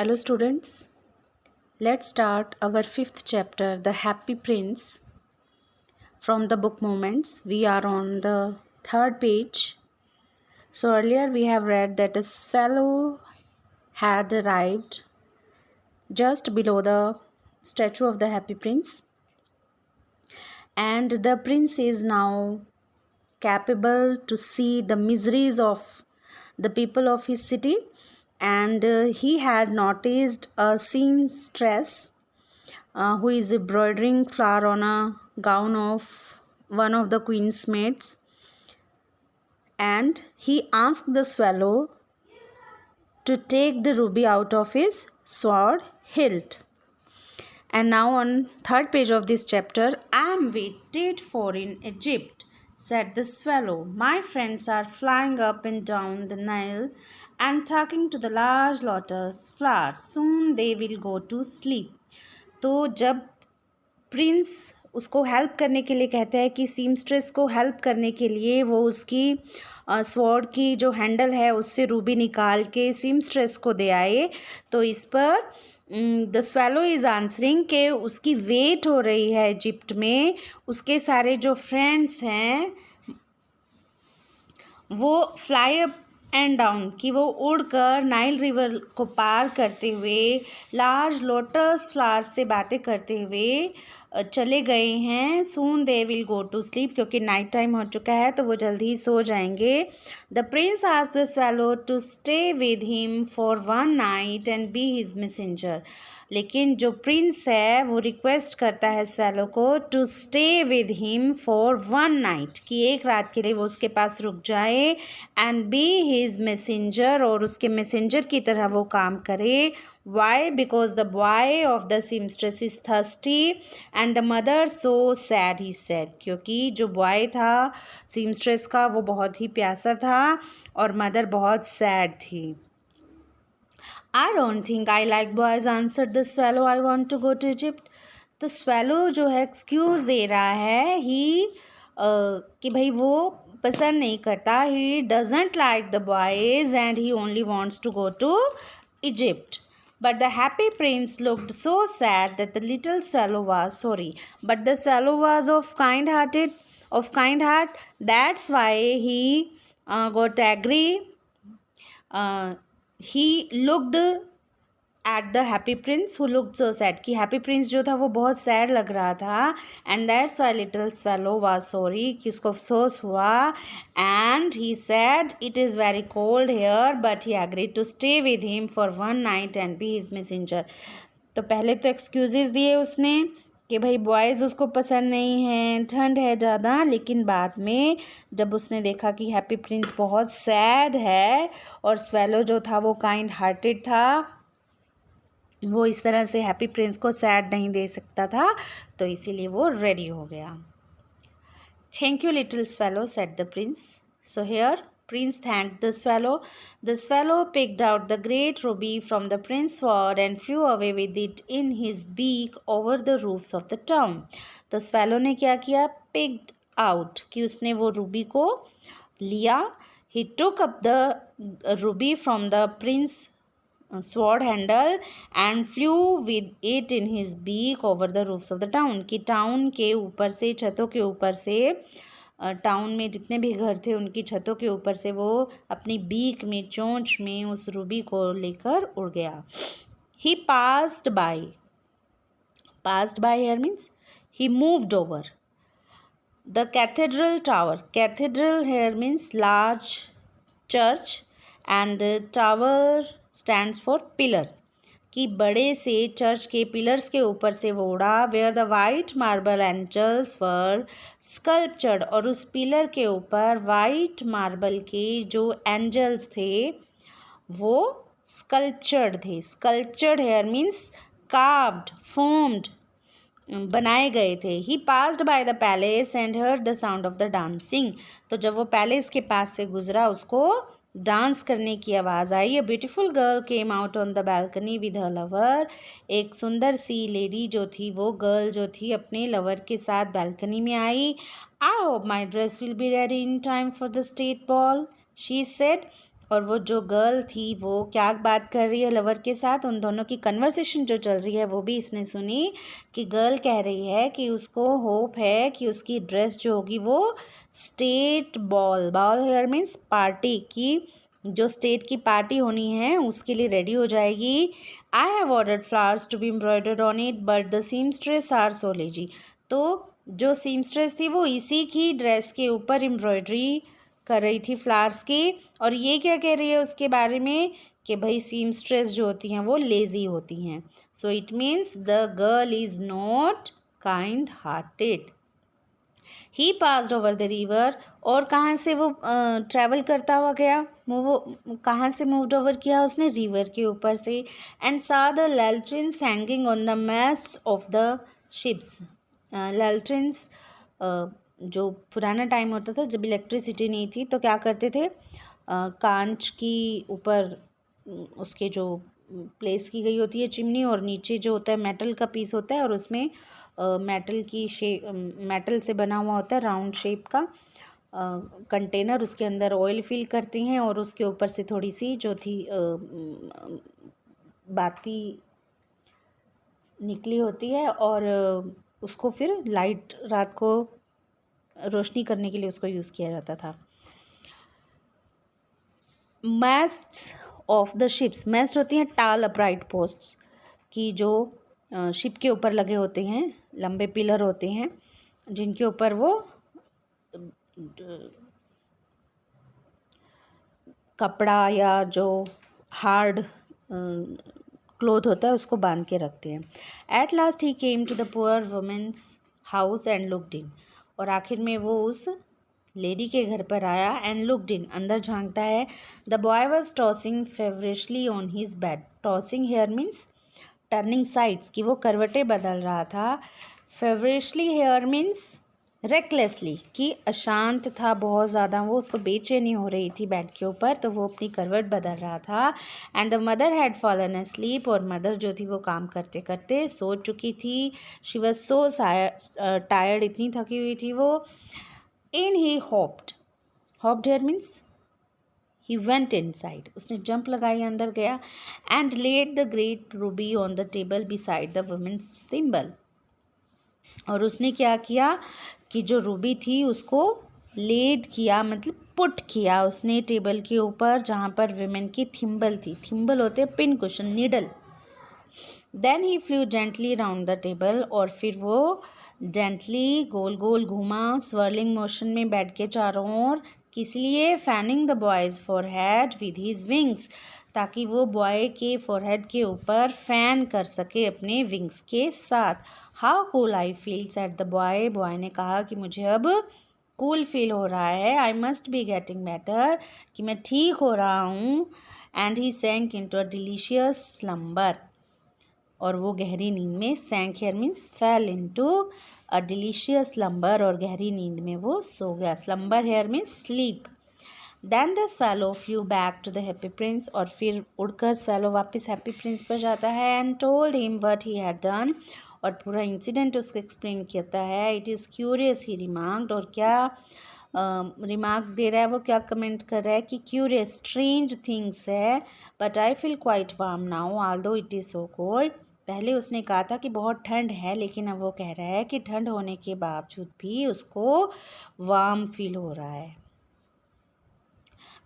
Hello students, let's start our fifth chapter, The Happy Prince. From the book Moments, we are on the third page. So earlier we have read that a swallow had arrived just below the statue of the Happy Prince, and the prince is now capable to see the miseries of the people of his city, and he had noticed a seamstress who is embroidering flower on a gown of one of the queen's maids, and he asked the swallow to take the ruby out of his sword hilt. And now on third page of this chapter, I am waited for in Egypt, said the swallow. My friends are flying up and down the Nile and talking to the large lotus flowers. Soon they will go to sleep. तो जब Prince उसको help करने के लिए कहता है कि seamstress को हेल्प करने के लिए वो उसकी स्वॉर्ड की जो हैंडल है उससे रूबी निकाल के सीमस्ट्रेस को दे आए, तो इस पर द स्वेलो इज़ आंसरिंग के उसकी वेट हो रही है इजिप्ट में, उसके सारे जो फ्रेंड्स हैं वो फ्लाई अप एंड डाउन कि वो उड़कर नाइल रिवर को पार करते हुए लार्ज लोटस फ्लावर से बातें करते हुए चले गए हैं. Soon they will go to sleep, क्योंकि नाइट टाइम हो चुका है तो वो जल्दी ही सो जाएंगे. The prince asked the swallow to stay with him for one night and be his messenger. लेकिन जो प्रिंस है वो रिक्वेस्ट करता है स्वैलो को to stay with him for one night, कि एक रात के लिए वो उसके पास रुक जाए, एंड बी हिज मैसेंजर, और उसके मैसेंजर की तरह वो काम करे. Why? Because the boy of the seamstress is thirsty and the mother so sad, he said. क्योंकि जो बॉय था सीमस्ट्रेस का वो बहुत ही प्यासा था और मदर बहुत सैड थी. I don't think I like boys, answered the swallow. I want to go to Egypt. तो swallow जो है एक्सक्यूज़ दे रहा है कि भाई वो पसंद नहीं करता. He doesn't like the boys and he only wants to go to Egypt. But the happy prince looked so sad that the little swallow was sorry. But the swallow was of kind heart. That's why he got angry. He looked at the happy prince who looked so sad, कि happy prince जो था वो बहुत sad लग रहा था, and that's why little swallow was sorry, कि उसको अफसोस हुआ. And he said it is very cold here, but he agreed to stay with him for one night and be his messenger. तो पहले तो एक्सक्यूज़ेस दिए उसने कि भाई बॉयज़ उसको पसंद नहीं हैं, ठंड है ज़्यादा, लेकिन बाद में जब उसने देखा कि हैप्पी प्रिंस बहुत सैड है और स्वैलो जो था वो काइंड हार्टेड था, वो इस तरह से हैप्पी प्रिंस को सैड नहीं दे सकता था, तो इसीलिए वो रेडी हो गया. Thank you little swallow, said the Prince. So here Prince thanked the swallow. The swallow picked out the great ruby from the prince's sword and flew away with it in his beak over the roofs of the town. तो swallow ने क्या किया? Picked out, कि उसने वो Ruby को लिया. He took up the ruby from the prince's sword handle and flew with it in his beak over the roofs of the town. कि टाउन के ऊपर से, छतों के ऊपर से, टाउन में जितने भी घर थे उनकी छतों के ऊपर से वो अपनी बीक में, चोंच में उस रूबी को लेकर उड़ गया. He passed by here means he moved over the cathedral tower. Cathedral here means large church and tower stands for pillars, कि बड़े से चर्च के पिलर्स के ऊपर से वो उड़ा. Where the white marble angels were sculptured, और उस पिलर के ऊपर वाइट मार्बल के जो एंजल्स थे वो स्कल्पचर्ड थे. Sculptured here means carved, formed, बनाए गए थे. He passed by the palace and heard the sound of the dancing. तो जब वो पैलेस के पास से गुजरा उसको डांस करने की आवाज़ आई. A beautiful girl came out on the balcony with her lover. एक सुंदर सी लेडी जो थी, वो गर्ल जो थी, अपने लवर के साथ बैल्कनी में आई. I hope my dress will be ready in time for the state ball, she said. और वो जो गर्ल थी वो क्या बात कर रही है लवर के साथ, उन दोनों की कन्वर्सेशन जो चल रही है वो भी इसने सुनी कि गर्ल कह रही है कि उसको होप है कि उसकी ड्रेस जो होगी वो state ball, ball here means party की, जो स्टेट की पार्टी होनी है उसके लिए रेडी हो जाएगी। I have ordered flowers to be embroidered on it but the seamstress are so lazy. तो जो सीमस्ट्रेस थी वो इसी की ड्रेस के ऊपर एम्ब्रॉयडरी कर रही थी फ्लावर्स की, और ये क्या कह रही है उसके बारे में कि भाई सीमस्ट्रेस जो होती हैं वो लेज़ी होती हैं। So it means the girl is not kind hearted. He passed over the river, और कहाँ से वो ट्रैवल करता हुआ गया, वो कहाँ से मूव्ड ओवर किया उसने, रिवर के ऊपर से। And saw the lanterns hanging on the mast of the ships. Lanterns जो पुराना टाइम होता था जब इलेक्ट्रिसिटी नहीं थी तो क्या करते थे, कांच की ऊपर उसके जो प्लेस की गई होती है चिमनी, और नीचे जो होता है मेटल का पीस होता है, और उसमें मेटल से बना हुआ होता है राउंड शेप का कंटेनर, उसके अंदर ऑयल फिल करती हैं और उसके ऊपर से थोड़ी सी जो थी बाती निकली होती है, और उसको फिर लाइट रात को रोशनी करने के लिए उसको यूज़ किया जाता था। Moist of the ships, moist होती हैं टाल अपराइट पोस्ट्स की, जो शिप के ऊपर लगे होते हैं, लंबे पिलर होते हैं जिनके ऊपर वो कपड़ा या जो हार्ड क्लोथ होता है उसको बांध के रखते हैं। At last he came to the poor women's house and looked in, और आखिर में वो उस लेडी के घर पर आया एंड लुक्ड इन, अंदर झांकता है। The boy was tossing feverishly on his bed. Tossing here means turning sides, कि वो करवटें बदल रहा था। फेवरिशली हेयर मीन्स रेकलेसली, कि अशांत था बहुत ज़्यादा, वो उसको बेचैनी हो रही थी बेड के ऊपर तो वो अपनी करवट बदल रहा था। And the mother had fallen asleep, और मदर जो थी वो काम करते करते सो चुकी थी। शी वॉज सो टायर्ड, इतनी थकी हुई थी वो। In he hopped here means he went inside, उसने जंप लगाई, अंदर गया। And laid the great ruby on the table beside the woman's thimble, और उसने क्या किया कि जो रूबी थी उसको लेड किया, मतलब पुट किया उसने टेबल के ऊपर जहाँ पर विमेन की थिम्बल थी। थिम्बल होते pin cushion, needle. Then he flew gently round the table, और फिर वो जेंटली गोल गोल घूमा स्वर्लिंग मोशन में बेड के चारों ओर, किस लिए, fanning the boys forehead with his wings, ताकि वो बॉय के फॉरहेड के ऊपर फैन कर सके अपने विंग्स के साथ। How cool I feel said the boy, boy ने कहा कि मुझे अब कूल फील हो रहा है। I must be getting better, कि मैं ठीक हो रहा हूँ। And he sank into a delicious slumber, और वो गहरी नींद में, sank here means fell into a delicious slumber, और गहरी नींद में वो सो गया। Slumber here means sleep. Then the swallow flew back to the happy prince, और फिर उड़कर स्वेलो वापस हैप्पी प्रिंस पर जाता है। And told him what he had done, और पूरा इंसिडेंट उसको एक्सप्लेन करता है। It is curious he remarked, और क्या रिमार्क दे रहा है वो, क्या कमेंट कर रहा है कि क्यूरियस स्ट्रेंज थिंग्स है, but I feel quite warm now although it is so cold. पहले उसने कहा था कि बहुत ठंड है, लेकिन अब वो कह रहा है कि ठंड होने के बावजूद भी उसको वार्म फील हो रहा है।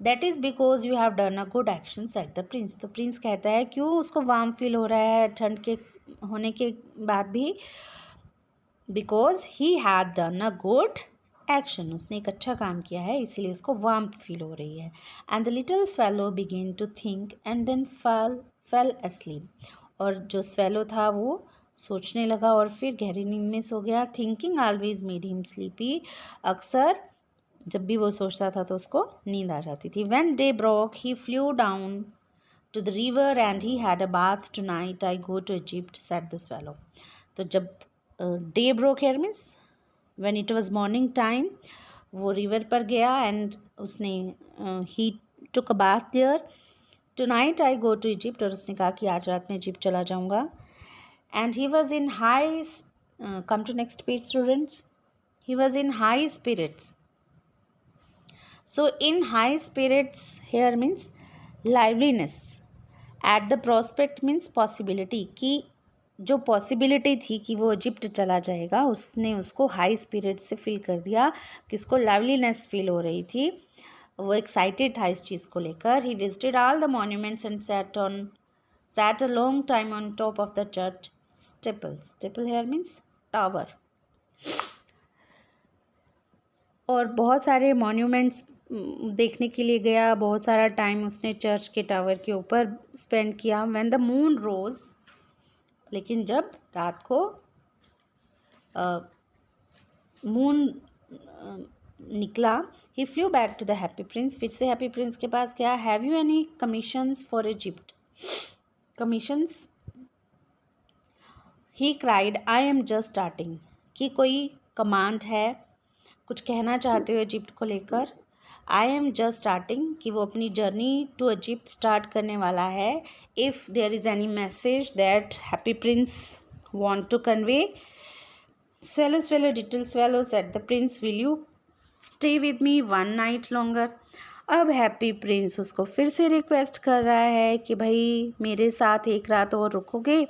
That is because you have done a good action set the Prince. तो प्रिंस कहता है क्यों उसको वार्म फील हो रहा है ठंड के होने के बाद भी, because he had done a good action, उसने एक अच्छा काम किया है इसलिए उसको वार्म फील हो रही है। And the little swallow begin to think and then fell asleep, और जो स्वेलो था वो सोचने लगा और फिर गहरी नींद में सो गया। Thinking always made him sleepy, अक्सर जब भी वो सोचता था तो उसको नींद आ जाती थी। When day broke, he flew down to the river and he had a bath. Tonight I go to Egypt, said the swallow. तो जब day broke here means when it was morning time, वो river पर गया and उसने ही took a bath there. Tonight I go to Egypt, और उसने कहा कि आज रात में इजिप्ट चला जाऊँगा. And he was in high come to next page students. He was in high spirits. So in high spirits here means liveliness, at the prospect means possibility, कि जो पॉसिबिलिटी थी कि वो इजिप्ट चला जाएगा, उसने उसको हाई स्पिरिट से फील कर दिया, कि उसको लाइवलीनेस फील हो रही थी, वो एक्साइटेड था इस चीज़ को लेकर. He visited all the monuments and sat a long time on top of the church steeple. Steeple here means tower. और बहुत सारे मॉन्यूमेंट्स देखने के लिए गया, बहुत सारा टाइम उसने चर्च के टावर के ऊपर स्पेंड किया. व्हेन द मून रोज, लेकिन जब रात को मून निकला, he flew back to the happy prince, फिर से हैप्पी प्रिंस के पास गया. Have you any commissions for Egypt? Commissions, he cried, I am just starting, कि कोई कमांड है, कुछ कहना चाहते हो इजिप्ट को लेकर. आई एम जस्ट स्टार्टिंग, कि वो अपनी जर्नी टू इजिप्ट स्टार्ट करने वाला है. If there is any message that happy prince want to convey. swallow swallow little swallow, said the prince, will you stay with me one night longer? अब happy Prince उसको फिर से request कर रहा है कि भाई मेरे साथ एक रात और रुकोगे.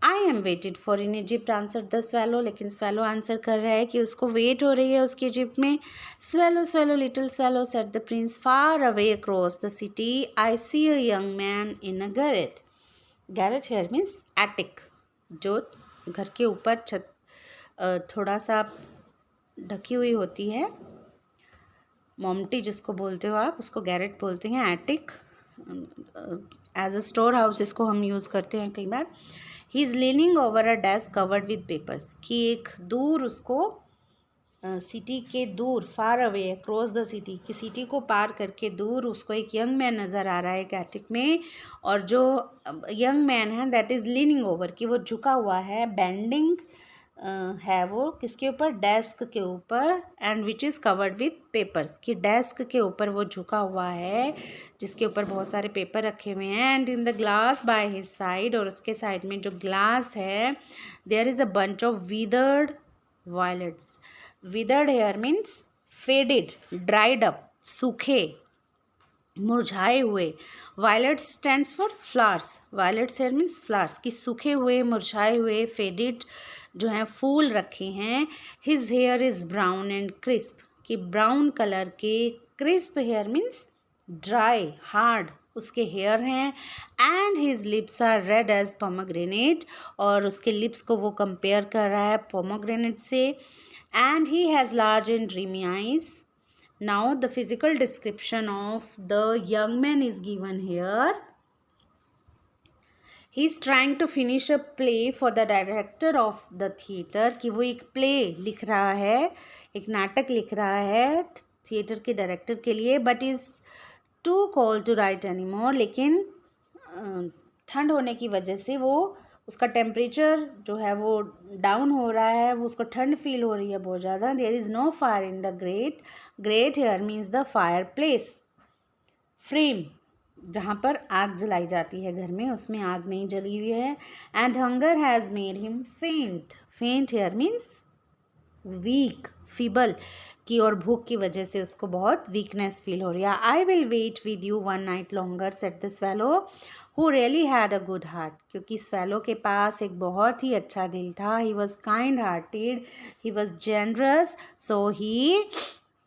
I am waited for in Egypt, answered the swallow, लेकिन स्वैलो आंसर कर रहा है कि उसको वेट हो रही है उसकी इजिप्ट में. Swallow swallow little swallow, said the prince, far away across the city I see a young man in a garret. Garret here means attic, जो घर के ऊपर छत थोड़ा सा ढकी हुई होती है, मोमटी जिसको बोलते हो आप, उसको गैरेट बोलते हैं. Attic as a store house इसको हम यूज़ करते हैं कई बार. He is leaning over a desk covered with papers, कि एक दूर उसको सिटी के दूर, far away across the city, कि सिटी को पार करके दूर उसको एक यंग मैन नज़र आ रहा है एटिक में. और जो यंग मैन है दैट इज़ लीनिंग ओवर, कि वो झुका हुआ है, बेंडिंग है वो किसके ऊपर, डेस्क के ऊपर. And which is covered with papers, कि डेस्क के ऊपर वो झुका हुआ है जिसके ऊपर बहुत सारे पेपर रखे हुए हैं. And in the glass by his side, और उसके साइड में जो ग्लास है, there is a bunch of withered violets. Withered here means faded, dried up, सूखे, मुरझाए हुए. Violets stands for flowers. Violets here means flowers, कि सूखे हुए, मुरझाए हुए, फेडेड जो हैं फूल रखे हैं. His hair is brown and crisp, कि ब्राउन कलर के, crisp here means dry, hard उसके हेयर हैं. एंड हिज लिप्स आर रेड एज पोमोग्रेनेट, और उसके लिप्स को वो कंपेयर कर रहा है पोमोग्रेनेट से. And he has large and dreamy eyes. Now the physical description of the young man is given here. He is trying to finish a play for the director of the theatre, कि वो एक play लिख रहा है, एक नाटक लिख रहा है थिएटर के डायरेक्टर के लिए. But is too cold to write any more, लेकिन ठंड होने की वजह से वो, उसका टेम्परेचर जो है वो डाउन हो रहा है, वो उसको ठंड फील हो रही है बहुत ज़्यादा. There is no fire in the grate. Grate here means the fireplace, frame जहाँ पर आग जलाई जाती है घर में, उसमें आग नहीं जली हुई है. And hunger has made him फेंट. फेंट हेयर मीन्स वीक, फीबल, की और भूख की वजह से उसको बहुत वीकनेस फील हो रही है. I will wait with you one night longer, said the swallow who really had a good heart, क्योंकि स्वैलो के पास एक बहुत ही अच्छा दिल था. He was kind hearted, he was generous, so he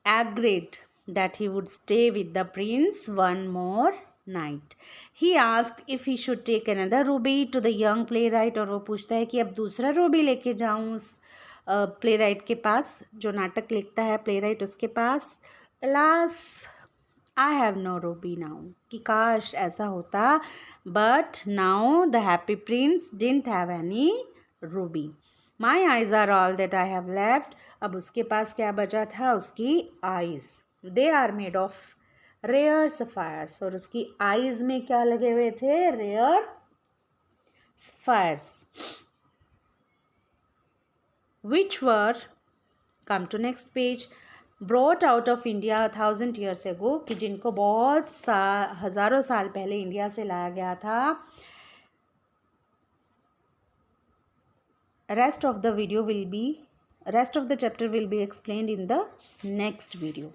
agreed that he would stay with the prince one more night. He asked if he should take another ruby to the young playwright, और वो पूछता है कि अब दूसरा Ruby लेके जाऊँ उस प्लेराइट के पास, जो नाटक लिखता है प्लेराइट उसके पास. Alas, I have no ruby now, कि काश ऐसा होता. But now the happy prince didn't have any ruby. My eyes are all that I have left. अब उसके पास क्या बचा था, उसकी eyes. They are made of rare sapphires, और उसकी eyes में क्या लगे हुए थे, rare sapphires, which were, come to next page, brought out of India 1,000 years ago, कि जिनको बहुत हज़ारों साल पहले इंडिया से लाया गया था. Rest of the chapter will be explained in the next video.